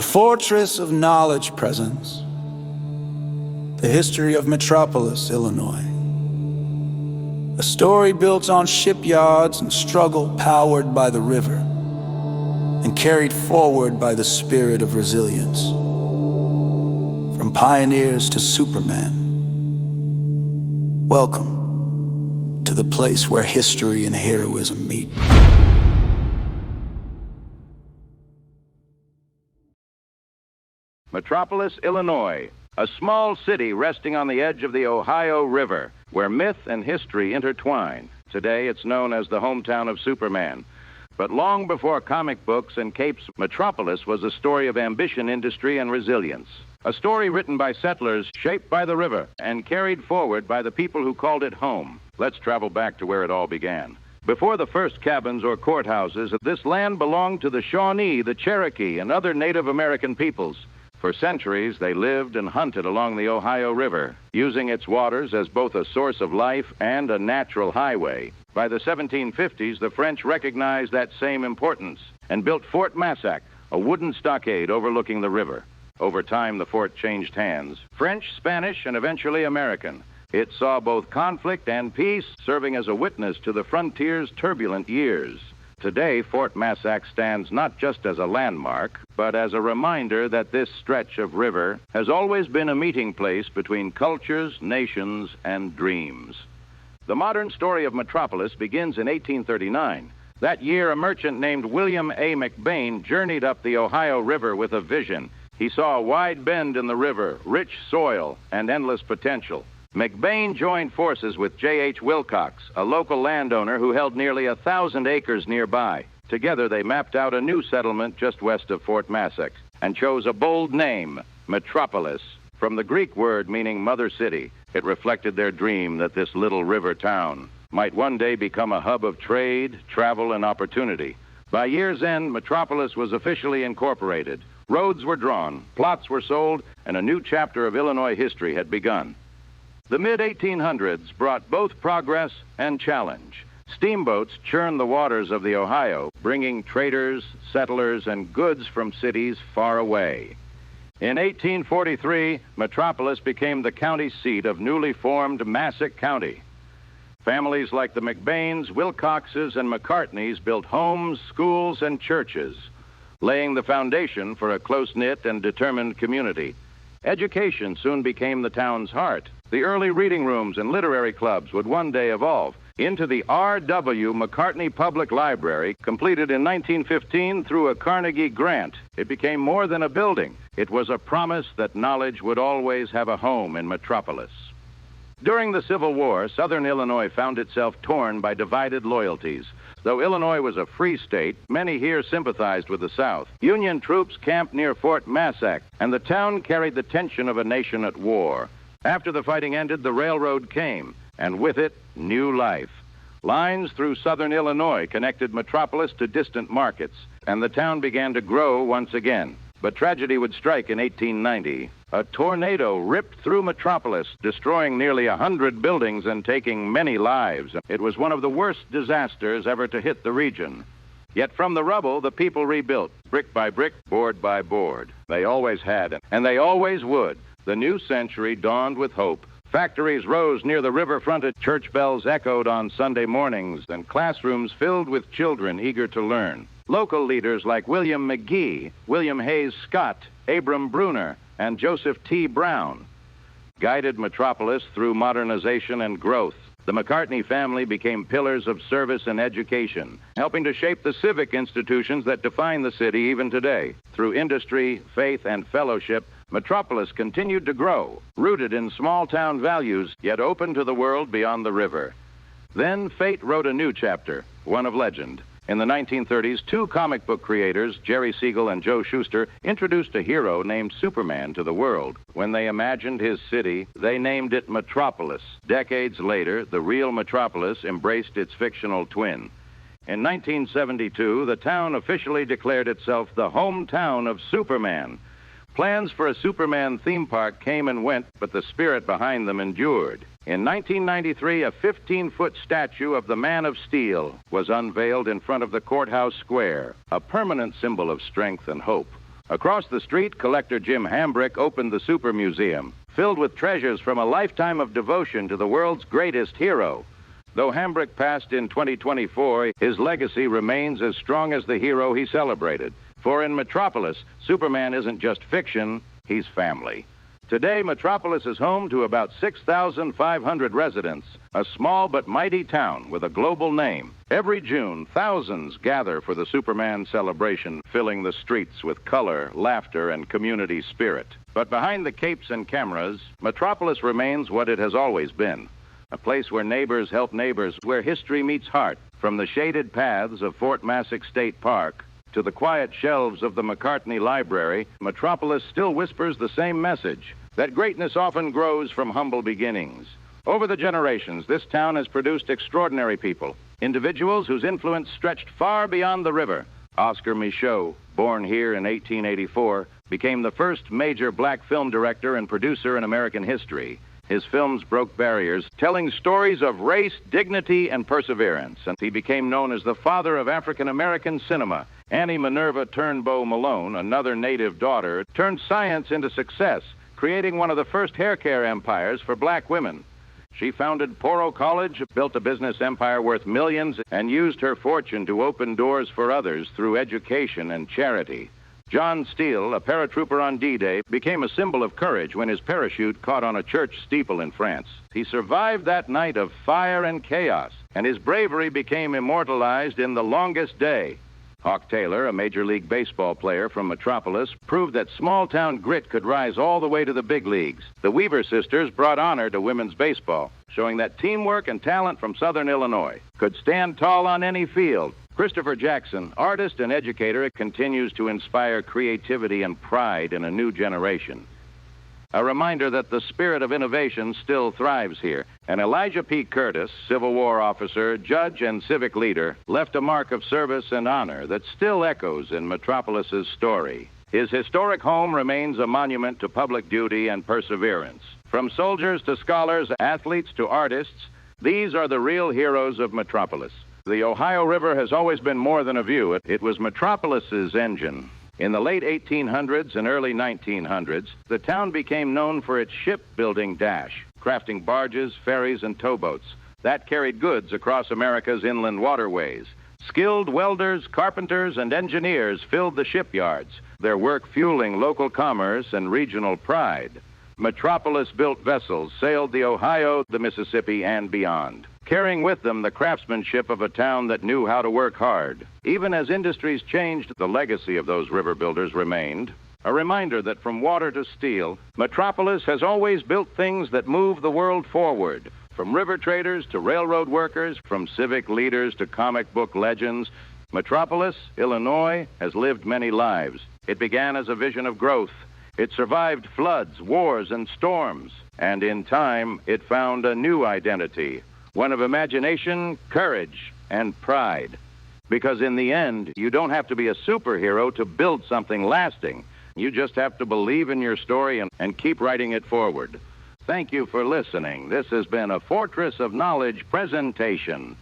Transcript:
The fortress of knowledge presence. The history of Metropolis, Illinois. A story built on shipyards and struggle powered by the river and carried forward by the spirit of resilience. From pioneers to Superman. Welcome to the place where history and heroism meet. Metropolis, Illinois, a small city resting on the edge of the Ohio River, where myth and history intertwine. Today it's known as the hometown of Superman. But long before comic books and capes, Metropolis was a story of ambition, industry, and resilience. A story written by settlers, shaped by the river, and carried forward by the people who called it home. Let's travel back to where it all began. Before the first cabins or courthouses, this land belonged to the Shawnee, the Cherokee, and other Native American peoples. For centuries, they lived and hunted along the Ohio River, using its waters as both a source of life and a natural highway. By the 1750s, the French recognized that same importance and built Fort Massac, a wooden stockade overlooking the river. Over time, the fort changed hands, French, Spanish, and eventually American. It saw both conflict and peace, serving as a witness to the frontier's turbulent years. Today, Fort Massac stands not just as a landmark, but as a reminder that this stretch of river has always been a meeting place between cultures, nations, and dreams. The modern story of Metropolis begins in 1839. That year, a merchant named William A. McBane journeyed up the Ohio River with a vision. He saw a wide bend in the river, rich soil, and endless potential. McBane joined forces with J.H. Wilcox, a local landowner who held nearly 1,000 acres nearby. Together, they mapped out a new settlement just west of Fort Massac and chose a bold name, Metropolis, from the Greek word meaning mother city. It reflected their dream that this little river town might one day become a hub of trade, travel, and opportunity. By year's end, Metropolis was officially incorporated. Roads were drawn, plots were sold, and a new chapter of Illinois history had begun. The mid-1800s brought both progress and challenge. Steamboats churned the waters of the Ohio, bringing traders, settlers, and goods from cities far away. In 1843, Metropolis became the county seat of newly formed Massac County. Families like the McBanes, Wilcoxes, and McCartneys built homes, schools, and churches, laying the foundation for a close-knit and determined community. Education soon became the town's heart. The early reading rooms and literary clubs would one day evolve into the R.W. McCartney Public Library, completed in 1915 through a Carnegie grant. It became more than a building. It was a promise that knowledge would always have a home in Metropolis. During the Civil War, Southern Illinois found itself torn by divided loyalties. Though Illinois was a free state, many here sympathized with the South. Union troops camped near Fort Massac, and the town carried the tension of a nation at war. After the fighting ended, the railroad came, and with it, new life. Lines through southern Illinois connected Metropolis to distant markets, and the town began to grow once again. But tragedy would strike in 1890. A tornado ripped through Metropolis, destroying nearly 100 buildings and taking many lives. It was one of the worst disasters ever to hit the region. Yet from the rubble, the people rebuilt, brick by brick, board by board. They always had, and they always would. The new century dawned with hope. Factories rose near the riverfront, church bells echoed on Sunday mornings, and classrooms filled with children eager to learn. Local leaders like William McGee, William Hayes Scott, Abram Bruner, and Joseph T. Brown guided Metropolis through modernization and growth. The McCartney family became pillars of service and education, helping to shape the civic institutions that define the city even today. Through industry, faith, and fellowship, Metropolis continued to grow, rooted in small-town values, yet open to the world beyond the river. Then fate wrote a new chapter, one of legend. In the 1930s, two comic book creators, Jerry Siegel and Joe Shuster, introduced a hero named Superman to the world. When they imagined his city, they named it Metropolis. Decades later, the real Metropolis embraced its fictional twin. In 1972, the town officially declared itself the hometown of Superman. Plans for a Superman theme park came and went, but the spirit behind them endured. In 1993, a 15-foot statue of the Man of Steel was unveiled in front of the courthouse square, a permanent symbol of strength and hope. Across the street, collector Jim Hambrick opened the Super Museum, filled with treasures from a lifetime of devotion to the world's greatest hero. Though Hambrick passed in 2024, his legacy remains as strong as the hero he celebrated. For in Metropolis, Superman isn't just fiction, he's family. Today, Metropolis is home to about 6,500 residents, a small but mighty town with a global name. Every June, thousands gather for the Superman celebration, filling the streets with color, laughter, and community spirit. But behind the capes and cameras, Metropolis remains what it has always been. A place where neighbors help neighbors, where history meets heart. From the shaded paths of Fort Massac State Park to the quiet shelves of the McCartney Library, Metropolis still whispers the same message, that greatness often grows from humble beginnings. Over the generations, this town has produced extraordinary people, individuals whose influence stretched far beyond the river. Oscar Micheaux, born here in 1884, became the first major black film director and producer in American history. His films broke barriers, telling stories of race, dignity, and perseverance, and he became known as the father of African-American cinema. Annie Minerva Turnbow Malone, another native daughter, turned science into success, creating one of the first hair care empires for black women. She founded Poro College, built a business empire worth millions, and used her fortune to open doors for others through education and charity. John Steele, a paratrooper on D-Day, became a symbol of courage when his parachute caught on a church steeple in France. He survived that night of fire and chaos, and his bravery became immortalized in The Longest Day. Hawk Taylor, a Major League Baseball player from Metropolis, proved that small-town grit could rise all the way to the big leagues. The Weaver sisters brought honor to women's baseball, showing that teamwork and talent from Southern Illinois could stand tall on any field. Christopher Jackson, artist and educator, continues to inspire creativity and pride in a new generation. A reminder that the spirit of innovation still thrives here. And Elijah P. Curtis, Civil War officer, judge, and civic leader, left a mark of service and honor that still echoes in Metropolis's story. His historic home remains a monument to public duty and perseverance. From soldiers to scholars, athletes to artists, these are the real heroes of Metropolis. The Ohio River has always been more than a view. It was Metropolis's engine. In the late 1800s and early 1900s, the town became known for its shipbuilding dash, crafting barges, ferries, and towboats that carried goods across America's inland waterways. Skilled welders, carpenters, and engineers filled the shipyards, their work fueling local commerce and regional pride. Metropolis-built vessels sailed the Ohio, the Mississippi, and beyond, carrying with them the craftsmanship of a town that knew how to work hard. Even as industries changed, the legacy of those river builders remained. A reminder that from water to steel, Metropolis has always built things that move the world forward. From river traders to railroad workers, from civic leaders to comic book legends, Metropolis, Illinois, has lived many lives. It began as a vision of growth. It survived floods, wars, and storms. And in time, it found a new identity, one of imagination, courage, and pride. Because in the end, you don't have to be a superhero to build something lasting. You just have to believe in your story and keep writing it forward. Thank you for listening. This has been a Fortress of Knowledge presentation.